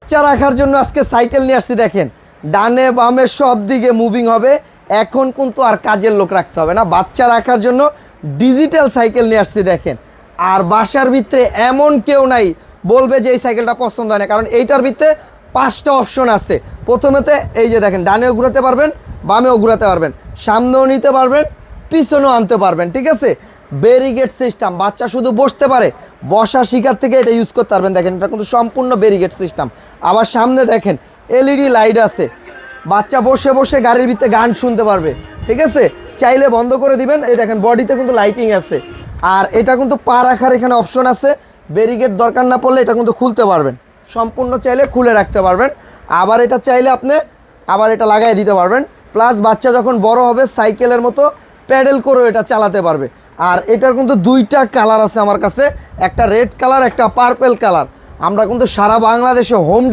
বাচ্চা রাখার জন্য আজকে সাইকেল নিয়ে আসছি। দেখেন ডানে বামে সব দিকে মুভিং হবে। এখন কিন্তু আর কাজের লোক রাখতে হবে না, বাচ্চা রাখার জন্য ডিজিটাল সাইকেল নিয়ে আসছি। দেখেন আর বাসার ভিতরে এমন কেউ নাই বলবে যে এই সাইকেলটা পছন্দ হয় না, কারণ এইটার ভিতরে 5টা অপশন আছে। প্রথমেতে এই যে দেখেন ডানেও ঘুরাতে পারবেন, বামেও ঘুরাতে পারবেন, সামনেও নিতে পারবেন, পিছনেও আনতে পারবেন। ঠিক আছে, ব্যারিগেড সিস্টেম, বাচ্চা শুধু বসতে পারে, বসা শিকার থেকে এটা ইউজ করতে পারবেন। দেখেন এটা কিন্তু সম্পূর্ণ ব্যারিগেড সিস্টেম। আবার সামনে দেখেন এলইডি লাইট আছে, বাচ্চা বসে বসে গাড়ির ভিতরে গান শুনতে পারবে। ঠিক আছে, চাইলে বন্ধ করে দিবেন। এই দেখেন বডিতে কিন্তু লাইটিং আছে। আর এটা কিন্তু পা রাখার এখানে অপশন আছে, ব্যারিগেড দরকার না পড়লে এটা কিন্তু খুলতে পারবেন, সম্পূর্ণ চাইলে খুলে রাখতে পারবেন। আবার এটা চাইলে আপনি আবার এটা লাগাই দিতে পারবেন। প্লাস বাচ্চা যখন বড় হবে সাইকেলের মতো প্যাডেল করেও এটা চালাতে পারবে। আর এটার কিন্তু 2টা কালার আছে আমার কাছে, একটা রেড কালার, একটা পার্পেল কালার। আমরা কিন্তু সারা বাংলাদেশে হোম